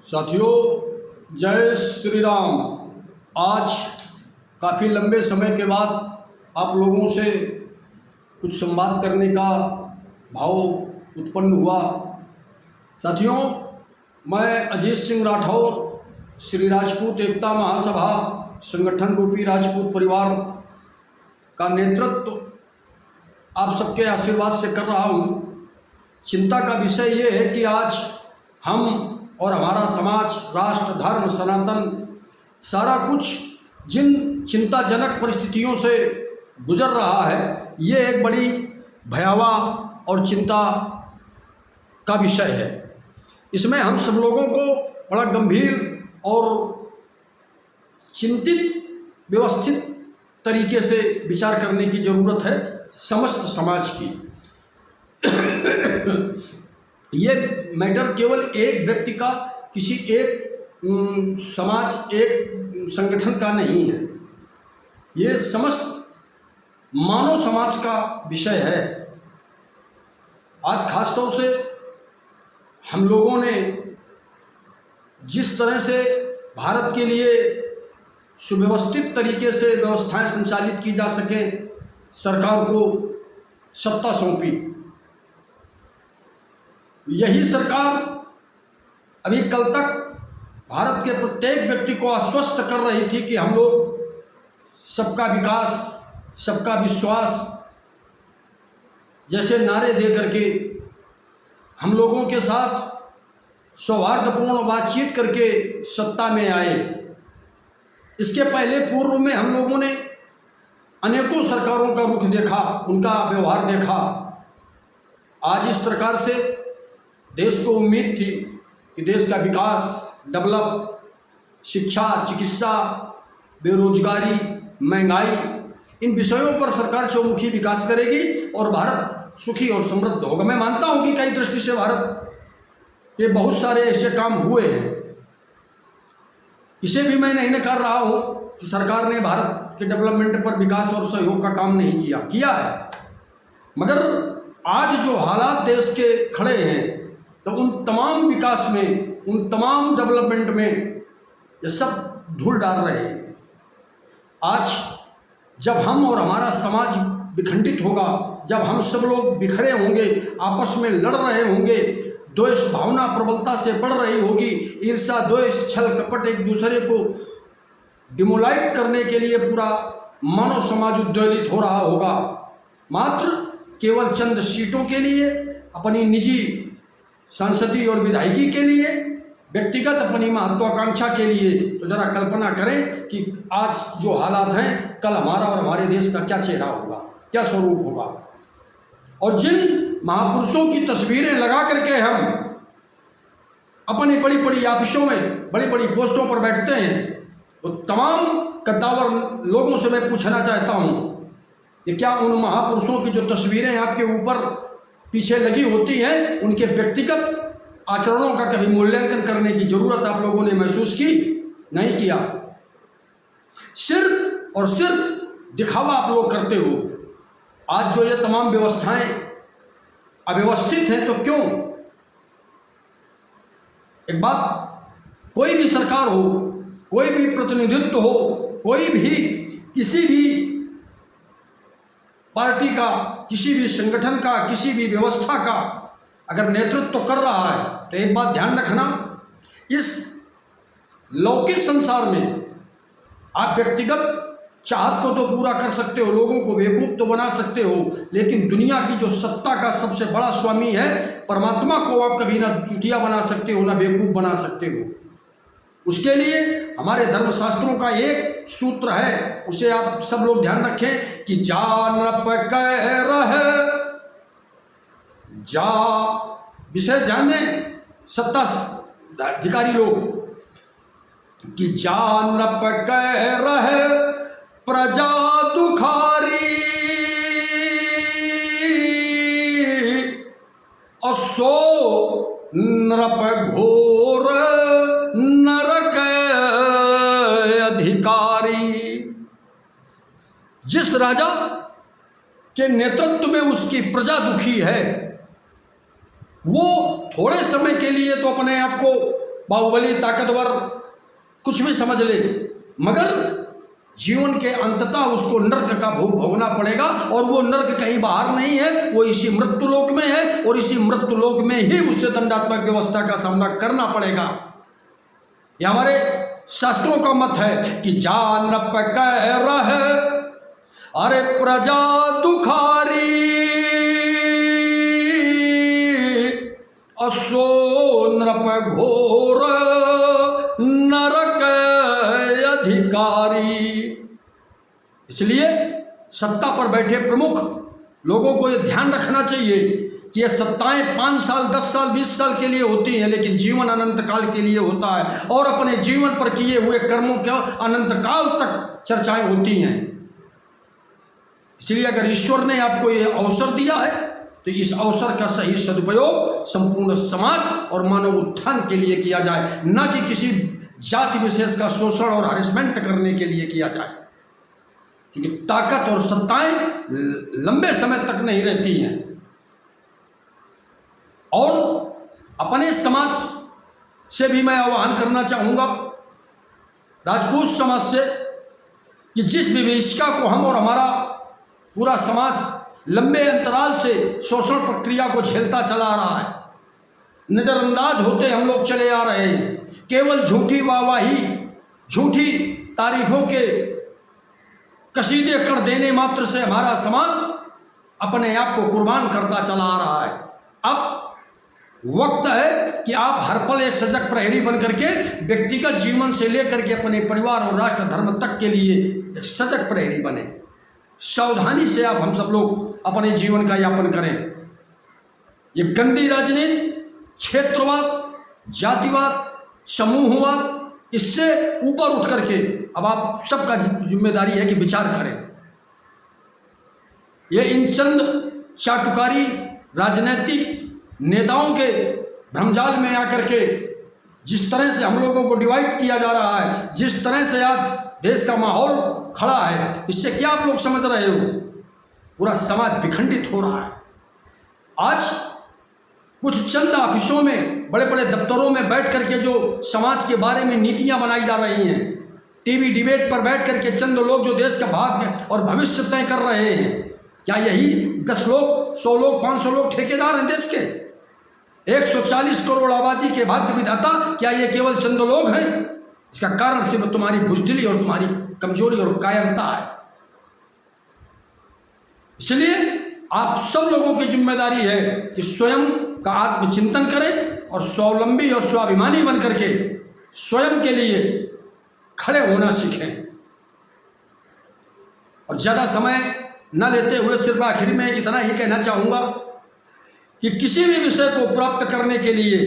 साथियों, जय श्री राम। आज काफ़ी लंबे समय के बाद आप लोगों से कुछ संवाद करने का भाव उत्पन्न हुआ। साथियों, मैं अजीत सिंह राठौर, श्री राजपूत एकता महासभा संगठन रूपी राजपूत परिवार का नेतृत्व आप सबके आशीर्वाद से कर रहा हूँ। चिंता का विषय ये है कि आज हम और हमारा समाज, राष्ट्र, धर्म, सनातन सारा कुछ जिन चिंताजनक परिस्थितियों से गुजर रहा है, ये एक बड़ी भयावह और चिंता का विषय है। इसमें हम सब लोगों को बड़ा गंभीर और चिंतित, व्यवस्थित तरीके से विचार करने की ज़रूरत है समस्त समाज की। ये मैटर केवल एक व्यक्ति का, किसी एक समाज, एक संगठन का नहीं है। ये समस्त मानव समाज का विषय है। आज खास तौर से हम लोगों ने जिस तरह से भारत के लिए सुव्यवस्थित तरीके से व्यवस्थाएं संचालित की जा सकें, सरकार को सत्ता सौंपी। यही सरकार अभी कल तक भारत के प्रत्येक व्यक्ति को आश्वस्त कर रही थी कि हम लोग सबका विकास, सबका विश्वास जैसे नारे दे करके हम लोगों के साथ सौहार्दपूर्ण बातचीत करके सत्ता में आए। इसके पहले पूर्व में हम लोगों ने अनेकों सरकारों का रुख देखा, उनका व्यवहार देखा। आज इस सरकार से देश को उम्मीद थी कि देश का विकास, डेवलप, शिक्षा, चिकित्सा, बेरोजगारी, महंगाई, इन विषयों पर सरकार चौमुखी विकास करेगी और भारत सुखी और समृद्ध होगा। मैं मानता हूं कि कई दृष्टि से भारत के बहुत सारे ऐसे काम हुए हैं। इसे भी मैं नहीं नकार रहा हूं कि सरकार ने भारत के डेवलपमेंट पर, विकास और सहयोग का काम नहीं किया है। मगर आज जो हालात देश के खड़े हैं, तो उन तमाम विकास में, उन तमाम डेवलपमेंट में ये सब धूल डाल रहे हैं। आज जब हम और हमारा समाज विखंडित होगा, जब हम सब लोग बिखरे होंगे, आपस में लड़ रहे होंगे, द्वेष भावना प्रबलता से बढ़ रही होगी, ईर्ष्या, द्वेष, छल कपट, एक दूसरे को डिमोलाइट करने के लिए पूरा मानव समाज उद्वेलित हो रहा होगा, मात्र केवल चंद सीटों के लिए, अपनी निजी संसदीय और विधायकी के लिए, व्यक्तिगत अपनी महत्वाकांक्षा के लिए। तो जरा कल्पना करें कि आज जो हालात हैं, कल हमारा और हमारे देश का क्या चेहरा होगा, क्या स्वरूप होगा। और जिन महापुरुषों की तस्वीरें लगा करके हम अपनी बड़ी बड़ी ऑफिसों में, बड़ी बड़ी पोस्टों पर बैठते हैं, तो तमाम कद्दावर लोगों से मैं पूछना चाहता हूं कि क्या उन महापुरुषों की जो तस्वीरें आपके ऊपर पीछे लगी होती हैं, उनके व्यक्तिगत आचरणों का कभी मूल्यांकन करने की जरूरत आप लोगों ने महसूस की? नहीं किया। सिर्फ और सिर्फ दिखावा आप लोग करते हो। आज जो ये तमाम व्यवस्थाएं अव्यवस्थित हैं, तो क्यों? एक बात, कोई भी सरकार हो, कोई भी प्रतिनिधित्व हो, कोई भी किसी भी पार्टी का, किसी भी संगठन का, किसी भी व्यवस्था का अगर नेतृत्व कर रहा है, तो एक बात ध्यान रखना, इस लौकिक संसार में आप व्यक्तिगत चाहत को तो पूरा कर सकते हो, लोगों को बेवकूफ तो बना सकते हो, लेकिन दुनिया की जो सत्ता का सबसे बड़ा स्वामी है, परमात्मा को आप कभी ना चूतिया बना सकते हो, ना बेवकूफ बना सकते हो। उसके लिए हमारे धर्मशास्त्रों का एक सूत्र है, उसे आप सब लोग ध्यान रखें कि जान पकड़ रहे, जा, विषय ध्यान दें सत्ता अधिकारी लोग, कि जान पकड़ रहे प्रजा दुखारी, असो नरप घोर नरक अधिकारी। जिस राजा के नेतृत्व में उसकी प्रजा दुखी है, वो थोड़े समय के लिए तो अपने आप को बाहुबली, ताकतवर, कुछ भी समझ ले, मगर जीवन के अंततः उसको नर्क का भोग भोगना पड़ेगा। और वो नर्क कहीं बाहर नहीं है, वो इसी मृत्युलोक में है, और इसी मृत्युलोक में ही उसे दंडात्मक व्यवस्था का सामना करना पड़ेगा। यह हमारे शास्त्रों का मत है कि जान कह रहे अरे प्रजा दुखारी, असो नृप घोर नरक अधिकारी। इसलिए सत्ता पर बैठे प्रमुख लोगों को यह ध्यान रखना चाहिए कि ये सत्ताएं 5 साल, 10 साल, 20 साल के लिए होती हैं, लेकिन जीवन अनंत काल के लिए होता है, और अपने जीवन पर किए हुए कर्मों का अनंत काल तक चर्चाएं होती हैं। इसलिए अगर ईश्वर ने आपको ये अवसर दिया है तो इस अवसर का सही सदुपयोग संपूर्ण समाज और मानव उत्थान के लिए किया जाए, न कि किसी जाति विशेष का शोषण और हरेसमेंट करने के लिए किया जाए, क्योंकि ताकत और सत्ताएं लंबे समय तक नहीं रहती हैं। और अपने समाज से भी मैं आह्वान करना चाहूँगा, राजपूत समाज से, कि जिस विभीषिका को हम और हमारा पूरा समाज लंबे अंतराल से शोषण प्रक्रिया को झेलता चला आ रहा है, नज़रअंदाज होते हम लोग चले आ रहे हैं, केवल झूठी वाहवाही, झूठी तारीफों के कसीदे कर देने मात्र से हमारा समाज अपने आप को कुर्बान करता चला आ रहा है। अब वक्त है कि आप हर पल एक सजग प्रहरी बन करके व्यक्तिगत जीवन से लेकर के अपने परिवार और राष्ट्र धर्म तक के लिए एक सजग प्रहरी बने। सावधानी से आप हम सब लोग अपने जीवन का यापन करें। ये गंदी राजनीति, क्षेत्रवाद, जातिवाद, समूहवाद, इससे ऊपर उठ करके अब आप सबका जिम्मेदारी है कि विचार करें। ये इन चंद चाटुकारी राजनीतिक नेताओं के भ्रमजाल में आकर के जिस तरह से हम लोगों को डिवाइड किया जा रहा है, जिस तरह से आज देश का माहौल खड़ा है, इससे क्या आप लोग समझ रहे हो? पूरा समाज विखंडित हो रहा है। आज कुछ चंद ऑफिसों में, बड़े बड़े दफ्तरों में बैठ करके जो समाज के बारे में नीतियां बनाई जा रही हैं, टीवी डिबेट पर बैठ करके चंद लोग जो देश का भाग्य और भविष्य तय कर रहे हैं, क्या यही 10 लोग, 100 लोग, 500 लोग ठेकेदार हैं देश के? 140 करोड़ आबादी के भाग्य विधाता क्या ये केवल चंद लोग हैं? इसका कारण सिर्फ तुम्हारी बुजदिली और तुम्हारी कमजोरी और कायरता है। इसलिए आप सब लोगों की जिम्मेदारी है कि स्वयं का आत्मचिंतन करें और स्वावलंबी और स्वाभिमानी बन करके स्वयं के लिए खड़े होना सीखें। और ज़्यादा समय न लेते हुए सिर्फ आखिर में इतना ही कहना चाहूँगा कि किसी भी विषय को प्राप्त करने के लिए,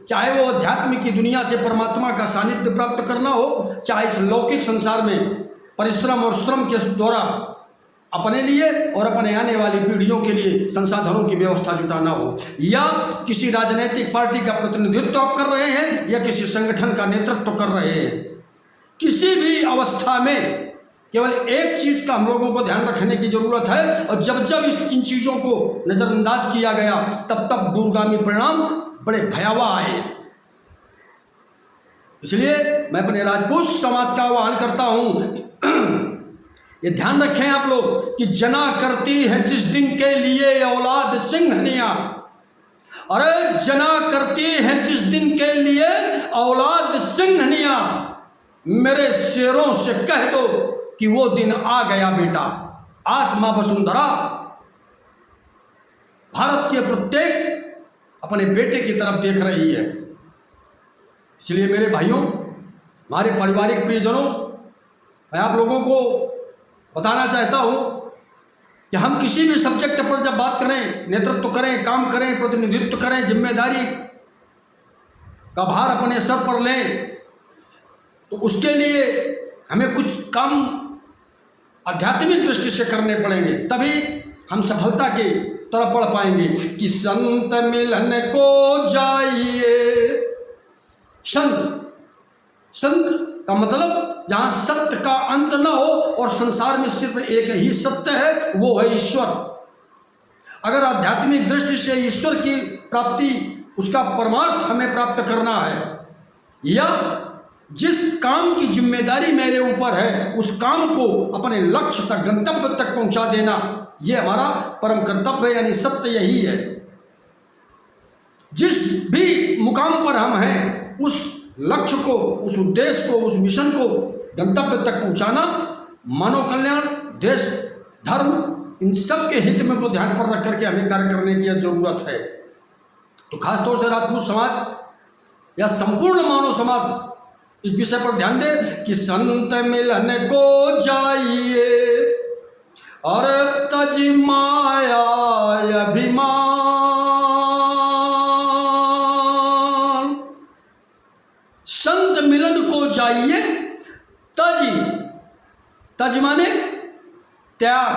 चाहे वो अध्यात्म की दुनिया से परमात्मा का सानिध्य प्राप्त करना हो, चाहे इस लौकिक संसार में परिश्रम और श्रम के द्वारा अपने लिए और अपने आने वाली पीढ़ियों के लिए संसाधनों की व्यवस्था जुटाना हो, या किसी राजनीतिक पार्टी का प्रतिनिधित्व आप कर रहे हैं या किसी संगठन का नेतृत्व कर रहे हैं, किसी भी अवस्था में केवल एक चीज़ का हम लोगों को ध्यान रखने की जरूरत है। और जब जब इन चीज़ों को नज़रअंदाज किया गया, तब तब दूरगामी परिणाम बड़े भयावह आए। इसलिए मैं अपने राजपूत समाज का आह्वान करता हूँ, ये ध्यान रखें आप लोग कि जना करती है जिस दिन के लिए औलाद सिंहनिया, अरे जना करती है जिस दिन के लिए औलाद सिंहनिया, मेरे शेरों से कह दो कि वो दिन आ गया बेटा। आज मां वसुंधरा भारत के प्रत्येक अपने बेटे की तरफ देख रही है। इसलिए मेरे भाइयों, हमारे पारिवारिक प्रियजनों, मैं आप लोगों को बताना चाहता हूं कि हम किसी भी सब्जेक्ट पर जब बात करें, नेतृत्व करें, काम करें, प्रतिनिधित्व करें, जिम्मेदारी का भार अपने सर पर लें, तो उसके लिए हमें कुछ काम आध्यात्मिक दृष्टि से करने पड़ेंगे, तभी हम सफलता की तरफ बढ़ पाएंगे। कि संत मिलन को जाइए, संत का मतलब जहाँ सत्य का अंत न हो और संसार में सिर्फ एक ही सत्य है, वो है ईश्वर। अगर आध्यात्मिक दृष्टि से ईश्वर की प्राप्ति, उसका परमार्थ हमें प्राप्त करना है, या जिस काम की जिम्मेदारी मेरे ऊपर है उस काम को अपने लक्ष्य तक, गंतव्य तक पहुंचा देना, ये हमारा परम कर्तव्य है। यानी सत्य यही है, जिस भी मुकाम पर हम हैं उस लक्ष्य को, उस उद्देश्य को, उस मिशन को गंतव्य तक पहुंचाना, मानव कल्याण, देश, धर्म, इन सब के हित में को ध्यान पर रख करके हमें कार्य करने की जरूरत है। तो खासतौर से राजपूत समाज या संपूर्ण मानव समाज इस विषय पर ध्यान दे कि संत मिलन को जाइए और तज माया अभिमान, संत मिलन को जाइए, तज माने त्याग,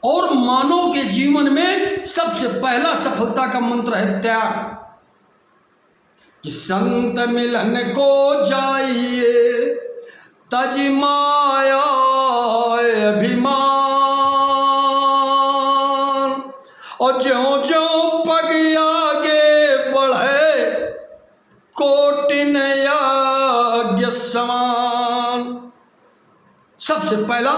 और मानव के जीवन में सबसे पहला सफलता का मंत्र है त्याग। कि संत मिलन को जाइए तज माया अभिमान, और ज्यों ज्यों पग आगे बढ़े कोटिन यज्ञ समान। सबसे पहला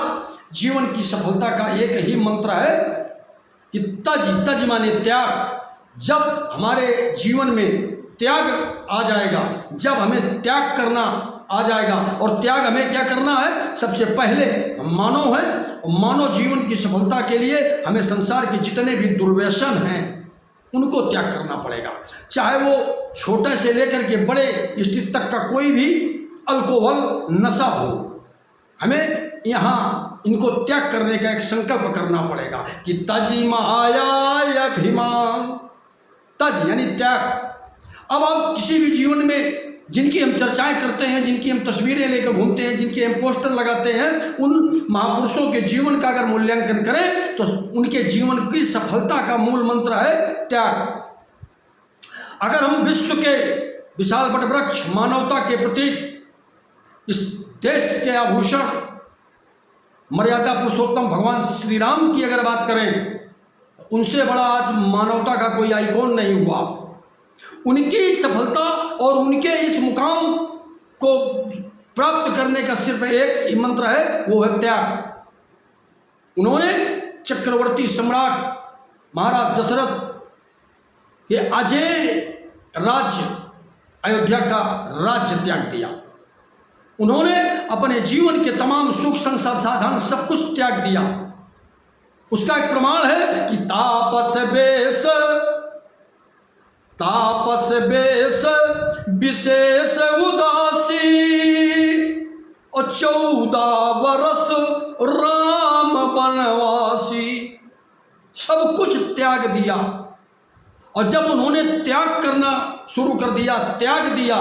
जीवन की सफलता का एक ही मंत्र है कि तज माने त्याग। जब हमारे जीवन में त्याग आ जाएगा, जब हमें त्याग करना आ जाएगा, और त्याग हमें क्या करना है, सबसे पहले हम मानव हैं, और मानव जीवन की सफलता के लिए हमें संसार के जितने भी दुर्व्यसन हैं उनको त्याग करना पड़ेगा। चाहे वो छोटे से लेकर के बड़े स्थिति तक का कोई भी अल्कोहल नशा हो, हमें यहाँ इनको त्याग करने का एक संकल्प करना पड़ेगा कि तजी माया अभिमान, तज यानी त्याग। अब आप किसी भी जीवन में जिनकी हम चर्चाएं करते हैं, जिनकी हम तस्वीरें लेकर घूमते हैं, जिनके हम पोस्टर लगाते हैं, उन महापुरुषों के जीवन का अगर मूल्यांकन करें तो उनके जीवन की सफलता का मूल मंत्र है त्याग। अगर हम विश्व के विशाल वटवृक्ष, मानवता के प्रतीक, इस देश के आभूषण, मर्यादा पुरुषोत्तम भगवान श्री राम की अगर बात करें, उनसे बड़ा आज मानवता का कोई आइकॉन नहीं हुआ। उनकी सफलता और उनके इस मुकाम को प्राप्त करने का सिर्फ एक ही मंत्र है, वो है त्याग। उन्होंने चक्रवर्ती सम्राट महाराज दशरथ के अजय राज्य अयोध्या का राज्य त्याग दिया। उन्होंने अपने जीवन के तमाम सुख संसाधन सब कुछ त्याग दिया। उसका एक प्रमाण है कि तापस बेश विशेष उदासी, और 14 वर्ष राम वनवासी। सब कुछ त्याग दिया, और जब उन्होंने त्याग करना शुरू कर दिया, त्याग दिया,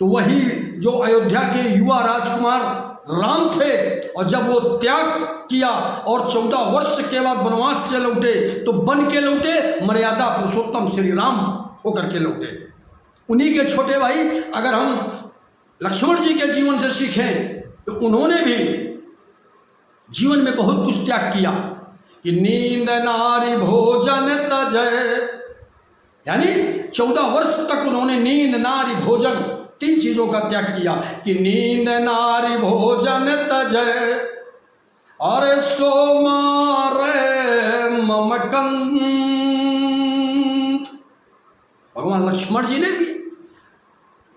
तो वही जो अयोध्या के युवा राजकुमार राम थे, और जब वो त्याग किया और 14 वर्ष के बाद वनवास से लौटे, तो बन के लौटे मर्यादा पुरुषोत्तम श्री राम होकर के लौटे। उन्हीं के छोटे भाई अगर हम लक्ष्मण जी के जीवन से सीखें तो उन्होंने भी जीवन में बहुत कुछ त्याग किया कि नींद नारी भोजन तजय, यानी 14 वर्ष तक उन्होंने नींद नारी भोजन 3 चीजों का त्याग किया कि नींद नारी भोजन तजय, अरे सोमारे ममकंत। भगवान लक्ष्मण जी ने भी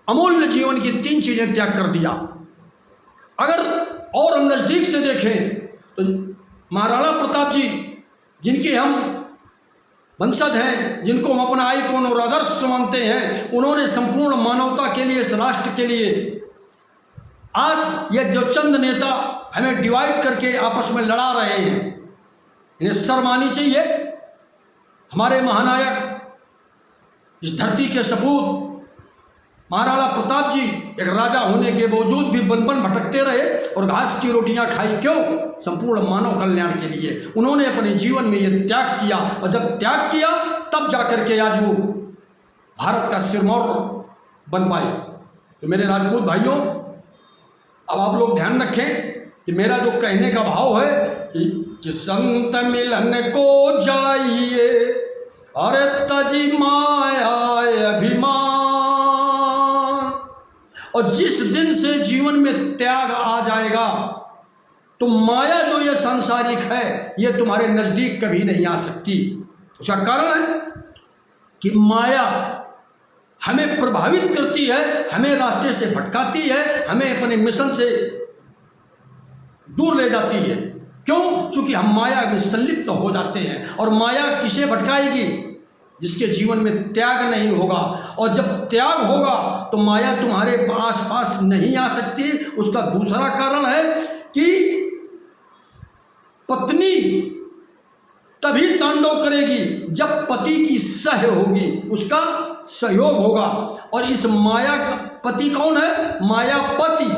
अमूल्य जीवन की 3 चीजें त्याग कर दिया। अगर और हम नजदीक से देखें तो महाराणा प्रताप जी, जिनके हम वंशज हैं, जिनको हम अपना आइकॉन और आदर्श मानते हैं, उन्होंने संपूर्ण मानवता के लिए, इस राष्ट्र के लिए, आज ये जो चंद नेता हमें डिवाइड करके आपस में लड़ा रहे हैं, इन्हें शर्म आनी चाहिए। हमारे महानायक, इस धरती के सपूत महाराणा प्रताप जी एक राजा होने के बावजूद भी बन बन भटकते रहे और घास की रोटियां खाई। क्यों? संपूर्ण मानव कल्याण के लिए। उन्होंने अपने जीवन में ये त्याग किया, और जब त्याग किया तब जाकर के आज वो भारत का सिरमौर बन पाए। तो मेरे राजपूत भाइयों, अब आप लोग ध्यान रखें कि मेरा जो कहने का भाव है कि संत मिलन को जाइए अरे तजी माया अभिमान, और जिस दिन से जीवन में त्याग आ जाएगा तो माया जो ये सांसारिक है ये तुम्हारे नज़दीक कभी नहीं आ सकती। उसका कारण है कि माया हमें प्रभावित करती है, हमें रास्ते से भटकाती है, हमें अपने मिशन से दूर ले जाती है। क्यों? क्योंकि हम माया में संलिप्त हो जाते हैं। और माया किसे भटकाएगी? जिसके जीवन में त्याग नहीं होगा। और जब त्याग होगा तो माया तुम्हारे आस-पास नहीं आ सकती। उसका दूसरा कारण है कि पत्नी तभी तांडव करेगी जब पति की सह होगी, उसका सहयोग होगा। और इस माया का पति कौन है? मायापति।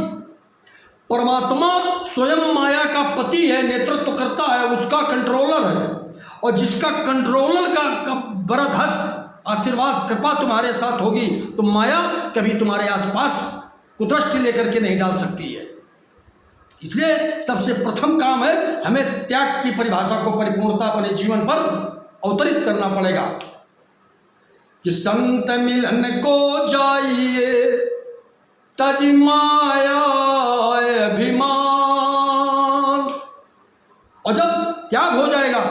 परमात्मा स्वयं माया का पति है, नेतृत्व करता है, उसका कंट्रोलर है। और जिसका कंट्रोलर का वरद हस्त आशीर्वाद कृपा तुम्हारे साथ होगी तो माया कभी तुम्हारे आसपास कुदृष्टि लेकर के नहीं डाल सकती है। इसलिए सबसे प्रथम काम है हमें त्याग की परिभाषा को परिपूर्णता अपने जीवन पर अवतरित करना पड़ेगा कि संत मिलन को जाइए तज माया अभिमान। और जब त्याग हो जाएगा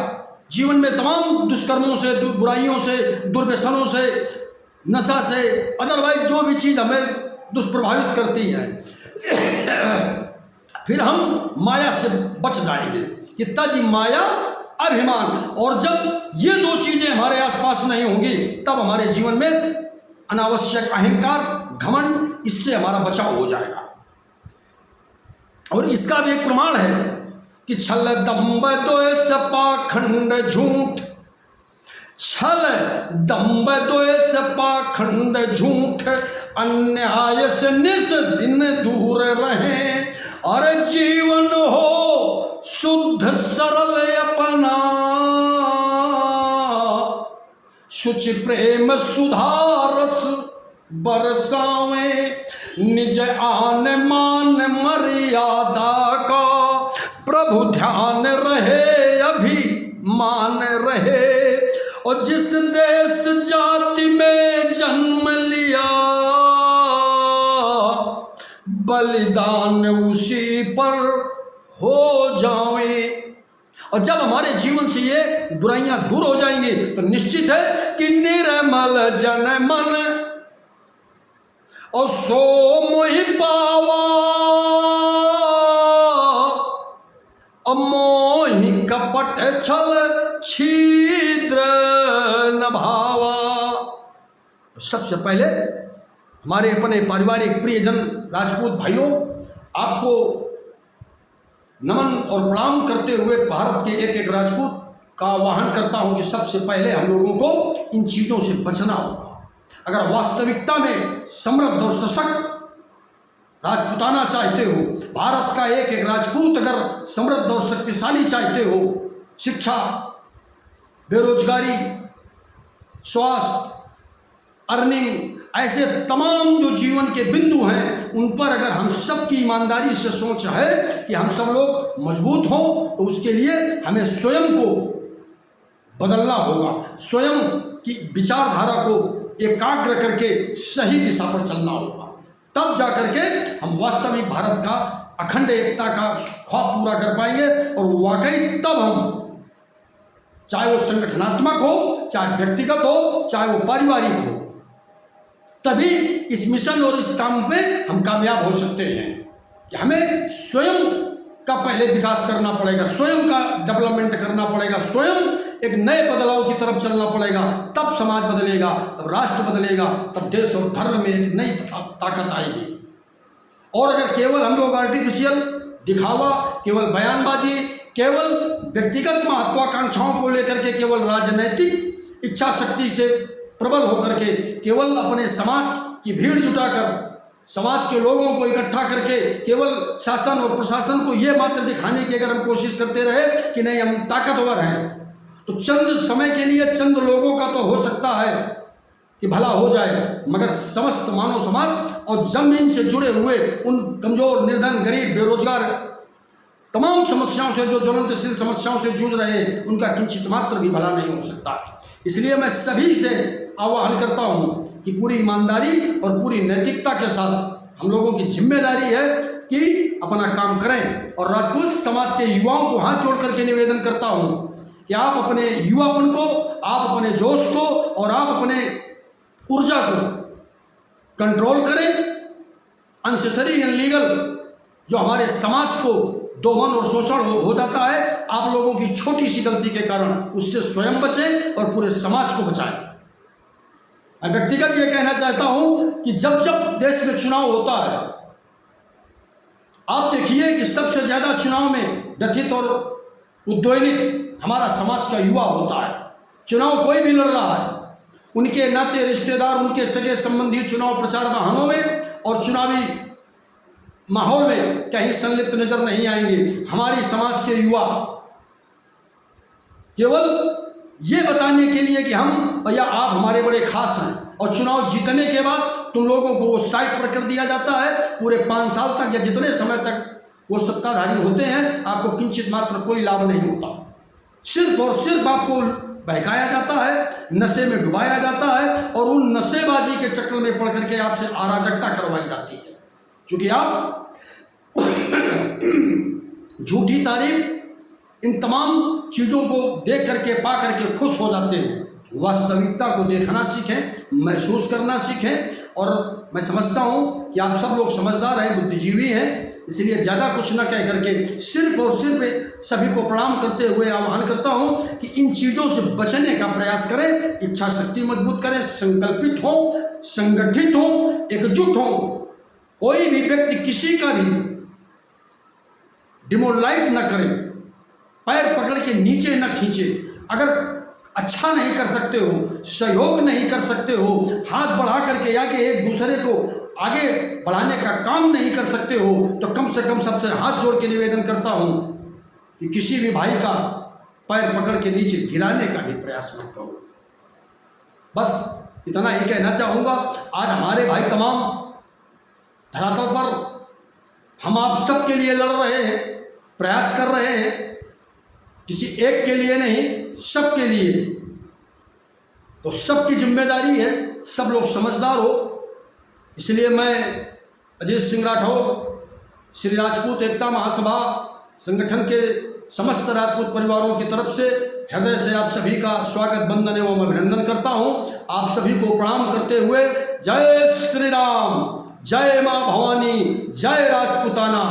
जीवन में तमाम दुष्कर्मों से, बुराइयों से, दुर्व्यसनों से, नशा से, अदरवाइज जो भी चीज़ हमें दुष्प्रभावित करती है फिर हम माया से बच जाएंगे कि तज माया अभिमान। और जब ये दो चीज़ें हमारे आसपास नहीं होंगी तब हमारे जीवन में अनावश्यक अहंकार, घमंड, इससे हमारा बचाव हो जाएगा। और इसका भी एक प्रमाण है कि छल दम्भ द्वेष पाखंड झूठ, छल दम्भ द्वेष पाखंड झूठ, अन्याय से निस दिन दूर रहें। और जीवन हो शुद्ध सरल अपना, शुचि प्रेम सुधारस बरसावे, निज आन मान मर्यादा का प्रभु ध्यान रहे अभिमान रहे। और जिस देश जाति में जन्म लिया बलिदान उसी पर हो जावे। और जब हमारे जीवन से ये बुराइयां दूर हो जाएंगी तो निश्चित है कि निर्मल जन मन और सो मोहि पावा, मोहि कपट छल छिद्र न भावा। सबसे पहले हमारे अपने पारिवारिक प्रियजन राजपूत भाइयों, आपको नमन और प्रणाम करते हुए भारत के एक एक राजपूत का आह्वान करता हूं कि सबसे पहले हम लोगों को इन चीज़ों से बचना होगा। अगर वास्तविकता में समृद्ध और सशक्त राजपूताना चाहते हो, भारत का एक एक राजपूत अगर समृद्ध और शक्तिशाली चाहते हो, शिक्षा, बेरोजगारी, स्वास्थ्य, अर्निंग, ऐसे तमाम जो जीवन के बिंदु हैं उन पर अगर हम सब की ईमानदारी से सोच है कि हम सब लोग मजबूत हों तो उसके लिए हमें स्वयं को बदलना होगा, स्वयं की विचारधारा को एकाग्र करके सही दिशा पर चलना होगा। तब जा करके हम वास्तविक भारत का अखंड एकता का ख्वाब पूरा कर पाएंगे। और वाकई तब हम, चाहे वो संगठनात्मक हो, चाहे व्यक्तिगत हो, चाहे वो पारिवारिक हो, तभी इस मिशन और इस काम पे हम कामयाब हो सकते हैं। कि हमें स्वयं का पहले विकास करना पड़ेगा, स्वयं का डेवलपमेंट करना पड़ेगा, स्वयं एक नए बदलाव की तरफ चलना पड़ेगा। तब समाज बदलेगा, तब राष्ट्र बदलेगा, तब देश और धर्म में एक नई ताकत आएगी। और अगर केवल हम लोग आर्टिफिशियल दिखावा, केवल बयानबाजी, केवल व्यक्तिगत महत्वाकांक्षाओं को लेकर के, केवल राजनैतिक इच्छा शक्ति से प्रबल होकर के, केवल अपने समाज की भीड़ जुटाकर, समाज के लोगों को इकट्ठा करके केवल शासन और प्रशासन को ये मात्र दिखाने की अगर हम कोशिश करते रहे कि नहीं हम ताकतवर हैं, तो चंद समय के लिए चंद लोगों का तो हो सकता है कि भला हो जाए, मगर समस्त मानव समाज और जमीन से जुड़े हुए उन कमजोर, निर्धन, गरीब, बेरोजगार, तमाम समस्याओं से, जो ज्वलंतशील समस्याओं से जूझ रहे हैं, उनका किंचित मात्र भी भला नहीं हो सकता। इसलिए मैं सभी से आह्वान करता हूं कि पूरी ईमानदारी और पूरी नैतिकता के साथ हम लोगों की जिम्मेदारी है कि अपना काम करें। और राजपूत समाज के युवाओं को हाथ जोड़ करके निवेदन करता हूं कि आप अपने युवापन को, आप अपने जोश को और आप अपने ऊर्जा को कंट्रोल करें। अनसेसरी इनलीगल जो हमारे समाज को दोहन और शोषण हो जाता है, आप लोगों की छोटी सी गलती के कारण उससे स्वयं बचें और पूरे समाज को बचाएं। मैं व्यक्तिगत ये कहना चाहता हूं कि जब जब देश में चुनाव होता है, आप देखिए कि सबसे ज़्यादा चुनाव में व्यथित और उद्वेलित हमारा समाज का युवा होता है। चुनाव कोई भी लड़ रहा है, उनके नाते रिश्तेदार, उनके सगे संबंधी चुनाव प्रचार वाहनों में और चुनावी माहौल में कहीं संलिप्त नजर नहीं आएंगे। हमारी समाज के युवा केवल ये बताने के लिए कि हम भैया आप हमारे बड़े खास हैं, और चुनाव जीतने के बाद तुम लोगों को वो साइड पर कर दिया जाता है। पूरे 5 साल तक या जितने समय तक वो सत्ताधारी होते हैं, आपको किंचित मात्र कोई लाभ नहीं होता। सिर्फ और सिर्फ आपको बहकाया जाता है, नशे में डुबाया जाता है और उन नशेबाजी के चक्कर में पड़ करके आपसे अराजकता करवाई जाती है। क्योंकि आप झूठी तारीफ, इन तमाम चीज़ों को देख करके पा करके खुश हो जाते हैं। वास्तविकता को देखना सीखें, महसूस करना सीखें। और मैं समझता हूँ कि आप सब लोग समझदार हैं, बुद्धिजीवी हैं, इसलिए ज़्यादा कुछ न कह करके सिर्फ और सिर्फ सभी को प्रणाम करते हुए आह्वान करता हूँ कि इन चीज़ों से बचने का प्रयास करें, इच्छा शक्ति मजबूत करें, संकल्पित हों, संगठित हों, एकजुट हों। कोई भी व्यक्ति किसी का भी डिमोलाइज न करे, पैर पकड़ के नीचे न खींचे। अगर अच्छा नहीं कर सकते हो, सहयोग नहीं कर सकते हो, हाथ बढ़ा करके आगे एक दूसरे को आगे बढ़ाने का काम नहीं कर सकते हो, तो कम से कम सबसे हाथ जोड़ के निवेदन करता हूं कि किसी भी भाई का पैर पकड़ के नीचे गिराने का भी प्रयास मत करो। बस इतना ही कहना चाहूँगा। आज हमारे भाई तमाम धरातल पर हम आप सब के लिए लड़ रहे हैं, प्रयास कर रहे हैं, किसी एक के लिए नहीं, सब के लिए। तो सबकी जिम्मेदारी है, सब लोग समझदार हो। इसलिए मैं अजीत सिंह राठौर, श्री राजपूत एकता महासभा संगठन के समस्त राजपूत परिवारों की तरफ से हृदय से आप सभी का स्वागत, वंदन एवं अभिनंदन करता हूं। आप सभी को प्रणाम करते हुए जय श्री राम, जय मां भवानी, जय राजपूताना।